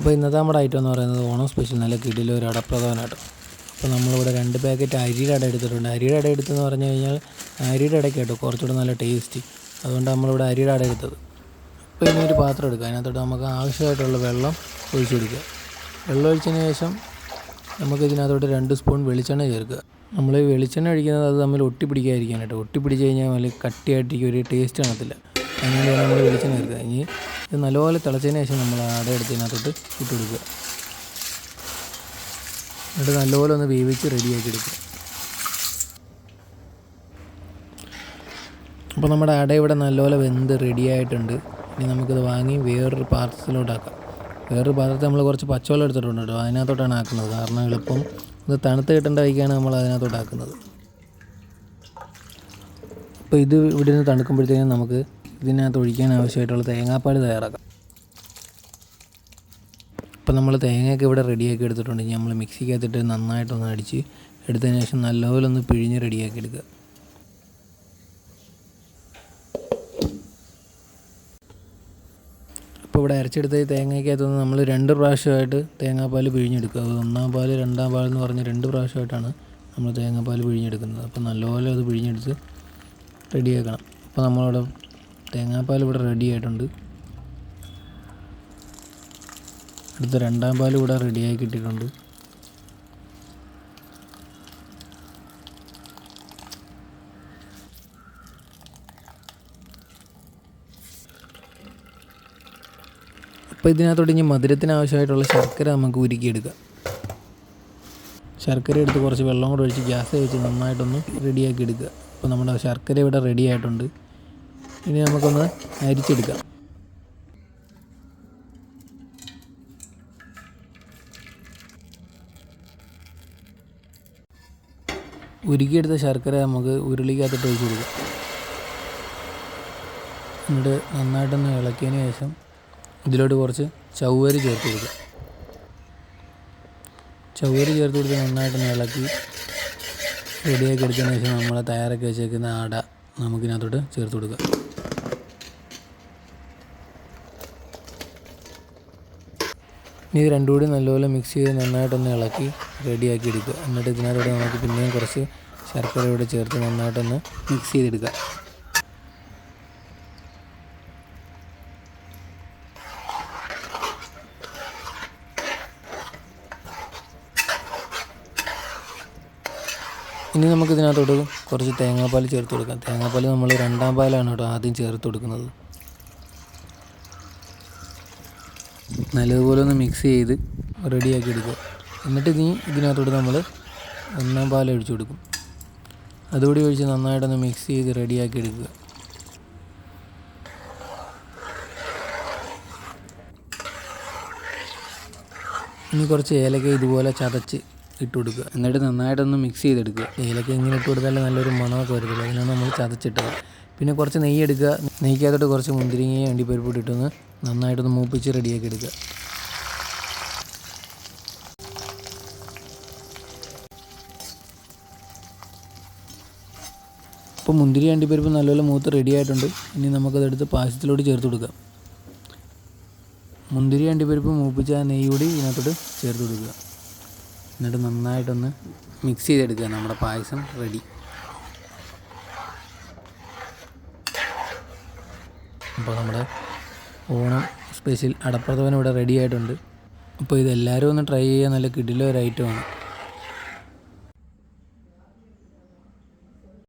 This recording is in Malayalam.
അപ്പോൾ ഇന്നത്തെ നമ്മുടെ ഐറ്റം എന്ന് പറയുന്നത് ഓണം സ്പെഷ്യൽ നല്ല കിടിലം ഒരു അടപ്രഥമനാട്ടോ. അപ്പോൾ നമ്മളിവിടെ 2 പാക്കറ്റ് അരിയുടെ അട എടുത്തിട്ടുണ്ട്. അരിയുടെ അട എടുത്തെന്ന് പറഞ്ഞു കഴിഞ്ഞാൽ അരിയുടെ അടയ്ക്ക് കേട്ടോ കുറച്ചുകൂടെ നല്ല ടേസ്റ്റ്. അതുകൊണ്ട് നമ്മളിവിടെ അരിയുടെ അട എടുത്തത്. അപ്പോൾ ഇനി ഒരു പാത്രം എടുക്കുക. അതിനകത്തോട്ട് നമുക്ക് ആവശ്യമായിട്ടുള്ള വെള്ളം ഒഴിച്ചു കൊടുക്കുക. വെള്ളം ഒഴിച്ചതിന് ശേഷം നമുക്ക് ഇതിനകത്തോട്ട് 2 സ്പൂൺ വെളിച്ചെണ്ണ ചേർക്കുക. നമ്മൾ ഈ വെളിച്ചെണ്ണ ഒഴിക്കുന്നത് അത് തമ്മിൽ ഒട്ടിപ്പിടിക്കാതിരിക്കാനായിട്ട്. ഒട്ടിപ്പിടിച്ച് കഴിഞ്ഞാൽ വലിയ കട്ടിയായിട്ട് ഒരു ടേസ്റ്റ് കാണത്തില്ല. അങ്ങനെ നമ്മൾ വെളിച്ചെണ്ണ ചേർക്കുക. ഇനി ഇത് നല്ലപോലെ തിളച്ചതിന് ശേഷം നമ്മൾ അട എടുത്ത് ഇതിനകത്തോട്ട് ഇട്ട് കൊടുക്കുക. എന്നിട്ട് നല്ലപോലെ ഒന്ന് വേവിച്ച് റെഡിയാക്കി എടുക്കുക. അപ്പോൾ നമ്മുടെ അട ഇവിടെ നല്ലപോലെ വെന്ത് റെഡിയായിട്ടുണ്ട്. ഇനി നമുക്കിത് വാങ്ങി വേറൊരു പാത്രത്തിലോട്ടാക്കാം. വേറൊരു പാത്രത്തിൽ നമ്മൾ കുറച്ച് പച്ചവെള്ളം എടുത്തിട്ടുണ്ട് കേട്ടോ. അതിനകത്തോട്ടാണ് ആക്കുന്നത്. കാരണം എളുപ്പം ഇത് തണുത്ത് കിട്ടേണ്ട വഴിക്കാണ് നമ്മൾ അതിനകത്തോട്ട് ആക്കുന്നത്. അപ്പോൾ ഇത് ഇവിടെ നിന്ന് തണുക്കുമ്പോഴത്തേക്കും നമുക്ക് ഇതിനകത്ത് ഒഴിക്കാൻ ആവശ്യമായിട്ടുള്ള തേങ്ങാപ്പാൽ തയ്യാറാക്കാം. അപ്പോൾ നമ്മൾ തേങ്ങയൊക്കെ ഇവിടെ റെഡിയാക്കി എടുത്തിട്ടുണ്ട്. ഇനി നമ്മൾ മിക്സിക്കകത്തിട്ട് നന്നായിട്ടൊന്ന് അടിച്ച് എടുത്തതിന് ശേഷം നല്ലപോലെ ഒന്ന് പിഴിഞ്ഞ് റെഡിയാക്കി എടുക്കുക. അപ്പോൾ ഇവിടെ അരച്ചെടുത്ത ഈ തേങ്ങയ്ക്കകത്തുനിന്ന് നമ്മൾ 2 പ്രാവശ്യമായിട്ട് തേങ്ങാപ്പാൽ പിഴിഞ്ഞെടുക്കുക. അത് 1-ാം പാൽ 2-ാം പാൽ എന്ന് പറഞ്ഞ് 2 പ്രാവശ്യമായിട്ടാണ് നമ്മൾ തേങ്ങാപ്പാൽ പിഴിഞ്ഞെടുക്കുന്നത്. അപ്പോൾ നല്ലപോലെ അത് പിഴിഞ്ഞെടുത്ത് റെഡിയാക്കണം. അപ്പോൾ നമ്മളിവിടെ തേങ്ങാപ്പാൽ ഇവിടെ റെഡി ആയിട്ടുണ്ട്. അടുത്ത 2-ാം പാൽ ഇവിടെ റെഡിയാക്കി ഇട്ടിട്ടുണ്ട്. അപ്പോൾ ഇതിനകത്തോട്ട് ഇനി മധുരത്തിന് ആവശ്യമായിട്ടുള്ള ശർക്കര നമുക്ക് ഉരുക്കിയെടുക്കാം. ശർക്കര എടുത്ത് കുറച്ച് വെള്ളം കൂടെ ഒഴിച്ച് ഗ്യാസ് വെച്ച് നന്നായിട്ടൊന്ന് റെഡിയാക്കി എടുക്കുക. അപ്പോൾ നമ്മുടെ ശർക്കര ഇവിടെ റെഡി ആയിട്ടുണ്ട്. ഇനി നമുക്കൊന്ന് അരിച്ചെടുക്കാം. ഉരുക്കിയെടുത്ത ശർക്കര നമുക്ക് ഉരുളിക്കകത്തിട്ട് ഒഴിച്ച് കൊടുക്കാം. എന്നിട്ട് നന്നായിട്ടൊന്ന് ഇളക്കിയതിന് ശേഷം ഇതിലോട്ട് കുറച്ച് ചവ്വരി ചേർത്ത് കൊടുക്കുക. ചവ്വരി ചേർത്ത് കൊടുത്ത് നന്നായിട്ടൊന്ന് ഇളക്കി റെഡിയാക്കി എടുത്തതിന് ശേഷം നമ്മൾ തയ്യാറാക്കി വെച്ചേക്കുന്ന അട നമുക്കിതിനകത്തോട്ട് ചേർത്ത് കൊടുക്കുക. ഇനി ഇത് രണ്ടും കൂടി നല്ലപോലെ മിക്സ് ചെയ്ത് നന്നായിട്ടൊന്ന് ഇളക്കി റെഡിയാക്കി എടുക്കുക. എന്നിട്ട് ഇതിനകത്തോട്ട് നമുക്ക് പിന്നെയും കുറച്ച് ശർക്കര ഇവിടെ ചേർത്ത് നന്നായിട്ടൊന്ന് മിക്സ് ചെയ്തെടുക്കുക. ഇനി നമുക്ക് ഇതിനകത്തോട്ട് കുറച്ച് തേങ്ങാപ്പാൽ ചേർത്ത് കൊടുക്കാം. തേങ്ങാപ്പാൽ നമ്മൾ 2-ാം പാലാണ് കേട്ടോ ആദ്യം ചേർത്ത് കൊടുക്കുന്നത്. നല്ലതുപോലെ ഒന്ന് മിക്സ് ചെയ്ത് റെഡിയാക്കി എടുക്കുക. എന്നിട്ട് ഇതിനകത്തോട്ട് നമ്മൾ 1-ാം പാൽ ഒഴിച്ചു കൊടുക്കും. അതുകൂടി ഒഴിച്ച് നന്നായിട്ടൊന്ന് മിക്സ് ചെയ്ത് റെഡിയാക്കി എടുക്കുക. ഇനി കുറച്ച് ഏലക്ക ഇതുപോലെ ചതച്ച് ഇട്ട് കൊടുക്കുക. എന്നിട്ട് നന്നായിട്ടൊന്ന് മിക്സ് ചെയ്തെടുക്കുക. ഏലക്ക ഇങ്ങനെ ഇട്ട് കൊടുത്താലേ നല്ലൊരു മണമൊക്കെ വരത്തില്ല. അതിനാണ് നമ്മൾ ചതച്ചിട്ടത്. പിന്നെ കുറച്ച് നെയ്യ് എടുക്കുക. നെയ്ക്കകത്തോട്ട് കുറച്ച് മുന്തിരിങ്ങയും അണ്ടിപ്പരിപ്പ് ഇട്ടിട്ടൊന്ന് നന്നായിട്ടൊന്ന് മൂപ്പിച്ച് റെഡിയാക്കി എടുക്കുക. അപ്പോൾ മുന്തിരി അണ്ടിപ്പരിപ്പ് നല്ലപോലെ മൂത്ത് റെഡി ആയിട്ടുണ്ട്. ഇനി നമുക്കതെടുത്ത് പായസത്തിലോട്ട് ചേർത്ത് കൊടുക്കാം. മുന്തിരി അണ്ടിപ്പരിപ്പ് മൂപ്പിച്ച ആ നെയ്യ് കൂടി ഇതിനകത്തോട്ട് ചേർത്ത് കൊടുക്കുക. എന്നിട്ട് നന്നായിട്ടൊന്ന് മിക്സ് ചെയ്തെടുക്കുക. നമ്മുടെ പായസം റെഡി. അപ്പോൾ നമ്മുടെ ഓണം സ്പെഷ്യൽ അടപ്രഥമൻ ഇവിടെ റെഡി ആയിട്ടുണ്ട്. അപ്പോൾ ഇതെല്ലാവരും ഒന്ന് ട്രൈ ചെയ്യാൻ നല്ല കിടിലം ഒരു ഐറ്റമാണ്.